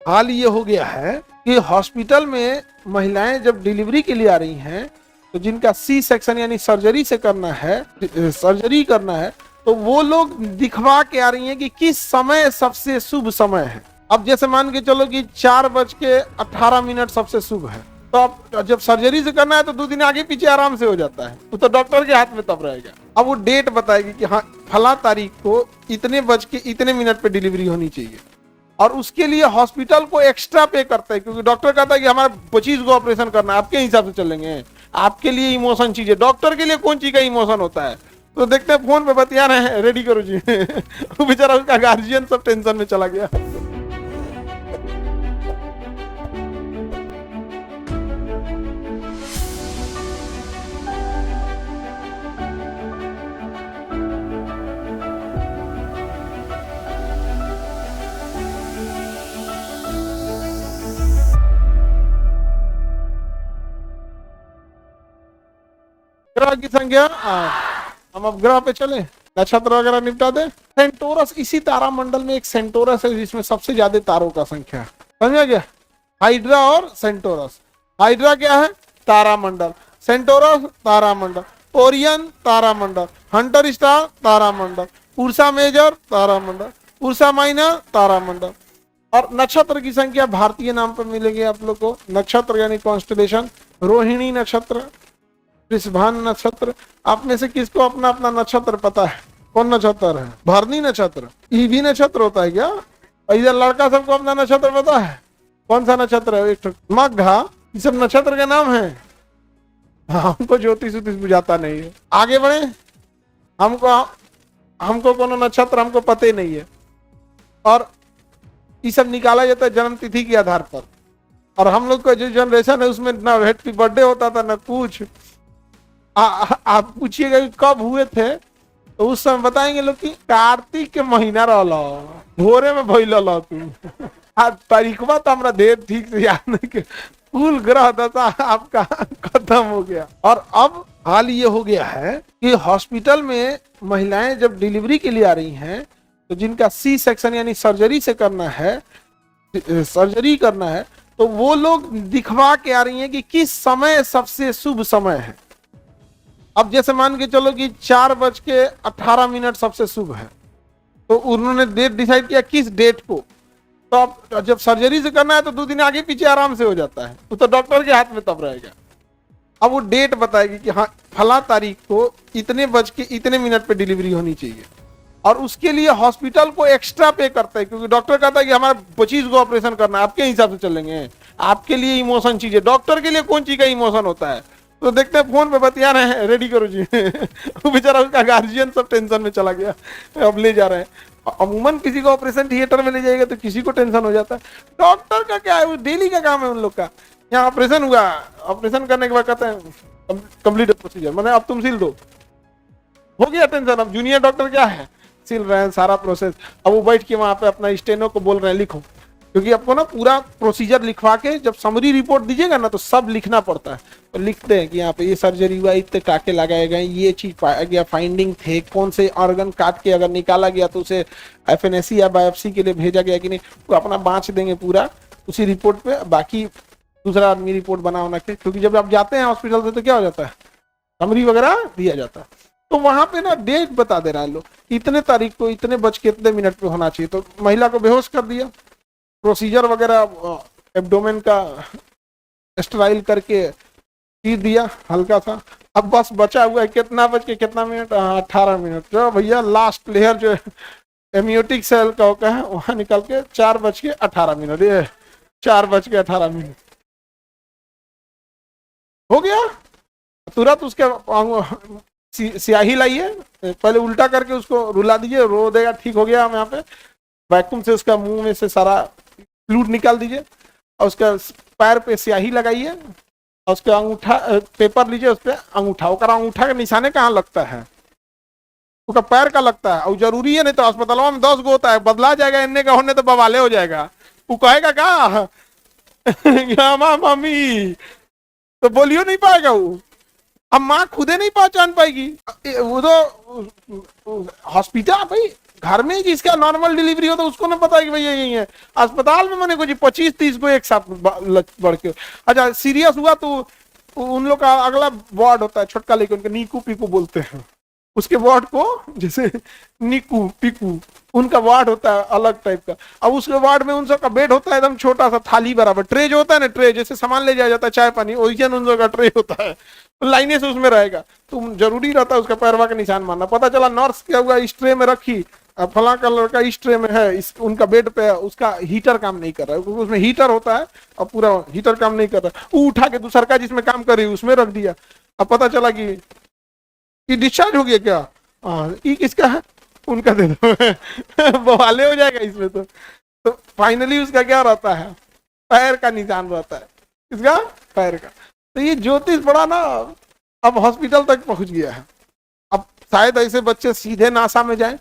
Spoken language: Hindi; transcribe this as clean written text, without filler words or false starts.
हाल ये हो गया है कि हॉस्पिटल में महिलाएं जब डिलीवरी के लिए आ रही हैं तो जिनका सी सेक्शन यानी सर्जरी करना है तो वो लोग दिखवा के आ रही हैं कि किस समय सबसे शुभ समय है। अब जैसे मान के चलो कि 4:18 सबसे शुभ है, तो अब जब सर्जरी से करना है तो 2 दिन आगे पीछे आराम से हो जाता है, वो तो डॉक्टर के हाथ में तब रहेगा। अब वो डेट बताएगी कि हाँ फला तारीख को इतने बज के इतने मिनट पे डिलीवरी होनी चाहिए, और उसके लिए हॉस्पिटल को एक्स्ट्रा पे करता है, क्योंकि डॉक्टर कहता है कि हमारा 25 को ऑपरेशन करना है, आपके हिसाब से चलेंगे, आपके लिए इमोशन चीज है, डॉक्टर के लिए कौन चीज का इमोशन होता है। तो देखते हैं फोन पे बतिया रहे हैं, रेडी करो जी। वो बेचारा उसका गार्जियन सब टेंशन में चला गया। ग्रह की संख्या हम अब ग्रह पे चले, नक्षत्र वगैरह निपटा दे। सेंटोरस, इसी तारा मंडल में एक सेंटोरस है जिसमें सबसे ज्यादा तारों का संख्या है, समझा गया। हाइड्रा और सेंटोरस। हाइड्रा क्या है? तारा मंडल। सेंटोरस तारा मंडल। ओरियन तारा मंडल। हंटर स्टार तारा मंडल। उर्सा मेजर तारा मंडल। उर्सा माइनर तारा मंडल। और नक्षत्र की संख्या भारतीय नाम पर मिलेगी आप लोग को। नक्षत्र यानी कॉन्स्टलेशन, रोहिणी नक्षत्र, वृषभान नक्षत्र। आप में से किसको अपना अपना नक्षत्र पता है? कौन नक्षत्र है? भरणी नक्षत्र। ई भी नक्षत्र होता है क्या? इधर लड़का सबको अपना नक्षत्र पता है? कौन सा नक्षत्र है? एक मघा, ये सब नक्षत्र के नाम है। हमको ज्योतिष बुझाता नहीं है। आगे बढ़े, हमको कोनो नक्षत्र हमको पता ही नहीं है, और ये सब निकाला जाता है जन्म तिथि के आधार पर। और हम लोग का जो जनरेशन है उसमें ना हैप्पी बर्थडे होता था ना कुछ। आप पूछिएगा कि कब हुए थे तो उस समय बताएंगे लोग कि कार्तिक के महीना रहला, भोरे में भइल तुम। तारीखवा तो हमरा देर ठीक से याद नहीं के, कुल ग्रह दशा आपका खत्म हो गया। और अब हाल ये हो गया है कि हॉस्पिटल में महिलाएं जब डिलीवरी के लिए आ रही हैं तो जिनका सी सेक्शन यानी सर्जरी करना है तो वो लोग दिखवा के आ रही हैं कि किस समय सबसे शुभ समय है। अब जैसे मान के चलो कि 4:18 सबसे शुभ है, तो उन्होंने डेट डिसाइड किया किस डेट को, तो अब जब सर्जरी से करना है तो 2 दिन आगे पीछे आराम से हो जाता है, वो तो डॉक्टर के हाथ में तब रहेगा। अब वो डेट बताएगी कि हाँ फला तारीख को इतने बज के इतने मिनट पे डिलीवरी होनी चाहिए, और उसके लिए हॉस्पिटल को एक्स्ट्रा पे करता है, क्योंकि डॉक्टर कहता है कि हमारा 25 को ऑपरेशन करना है, आपके हिसाब से चलेंगे, आपके लिए इमोशन चीज है, डॉक्टर के लिए कौन चीज का इमोशन होता है। तो देखते हैं फोन पे बतिया रहे हैं, रेडी करो जी। वो बेचारा उसका गार्जियन सब टेंशन में चला गया, अब ले जा रहे हैं। अमूमन किसी को ऑपरेशन थिएटर में ले जाएगा तो किसी को टेंशन हो जाता है, डॉक्टर का क्या है, वो डेली का काम है उन लोग का। यहाँ ऑपरेशन हुआ, ऑपरेशन करने के बाद कहते हैं कंप्लीट प्रोसीजर, मैंने अब तुम सिल दो, हो गया टेंशन। अब जूनियर डॉक्टर क्या है, सिल रहे हैं सारा प्रोसेस। अब वो बैठ के वहां पे अपना स्टेनो को बोल रहे हैं लिखो, क्योंकि आपको ना पूरा प्रोसीजर लिखवा के जब समरी रिपोर्ट दीजिएगा ना तो सब लिखना पड़ता है। तो लिखते हैं कि यहाँ पे ये सर्जरी हुआ, इतने टाके लगाए गए, ये चीज पाया गया, फाइंडिंग थे, कौन से ऑर्गन काट के अगर निकाला गया तो उसे एफएनएसी या बायोप्सी के लिए भेजा गया कि नहीं, वो अपना बांच देंगे पूरा उसी रिपोर्ट पे। बाकी दूसरा आदमी रिपोर्ट बना होना के, क्योंकि जब आप जाते हैं हॉस्पिटल से तो क्या हो जाता है, समरी वगैरह दिया जाता है। तो वहां पे ना डेट बता दे रहा है लोग, इतने तारीख को इतने बज के इतने मिनट पे होना चाहिए। तो महिला को बेहोश कर दिया, प्रोसीजर वगैरह एब्डोमेन का स्टराइल करके सी दिया हल्का सा। अब बस बचा हुआ है कितना बज के कितना मिनट, 18 मिनट। जो भैया लास्ट लेयर जो एमियोटिक सेल का होता है वहां निकल के 4:18, ये 4:18 हो गया। तुरंत उसके स्याही लाइए, पहले उल्टा करके उसको रुला दीजिए, रो देगा, ठीक हो गया। हम यहाँ पे वैक्यूम से उसका मुंह में से सारा फ्लूइड निकाल दीजिए, और उसका पैर पे स्याही लगाइए, और उसका अंगूठा पेपर लीजिए, उस पर अंगूठा का निशाने कहाँ लगता है, उसका पैर का लगता है। और जरूरी है, नहीं तो अस्पताल में 10 गो होता है, बदला जाएगा, इन्ने का होने तो बवाले हो जाएगा। वो कहेगा क्या मम्मी, तो बोलियो नहीं पाएगा वो। अब माँ खुदे नहीं पहचान पाएगी। वो तो हॉस्पिटल भाई घर में जिसका नॉर्मल डिलीवरी होता है उसको ना पता है कि भैया यही है। अस्पताल में मैंने कुछ 25-30 को एक साथ बढ़ के। अच्छा सीरियस हुआ तो उन लोग का अगला वार्ड होता है छोटका, लेकिन उनका नीकू पीकू बोलते हैं, उसके वार्ड को जैसे नीकू पीकू उनका वार्ड होता है अलग टाइप का। अब उसके वार्ड में उन सब का बेड होता है एकदम छोटा सा थाली बराबर, ट्रे जो होता है ना, ट्रे जैसे सामान ले जाया जाता है चाय पानी, वैसे उन सब का ट्रे होता है, तो लाइने से उसमें रहेगा। तो जरूरी रहता है उसका पैरवा का निशान मारना। पता चला नर्स क्या हुआ, इस ट्रे में रखी, फला कलर का इस ट्रे में है, इस उनका बेड पे उसका हीटर काम नहीं कर रहा है, क्योंकि उसमें हीटर होता है और पूरा हीटर काम नहीं कर रहा, वो उठा के दूसर का जिसमें काम कर रही है उसमें रख दिया। अब पता चला कि डिस्चार्ज हो गया क्या, हाँ ये किसका है, उनका दे दो बवाले हो जाएगा इसमें। तो फाइनली उसका क्या रहता है, पैर का निशान रहता है, किसका, पैर का। तो ये ज्योतिष बड़ा ना अब हॉस्पिटल तक पहुंच गया है। अब शायद ऐसे बच्चे सीधे नासा में जाएं,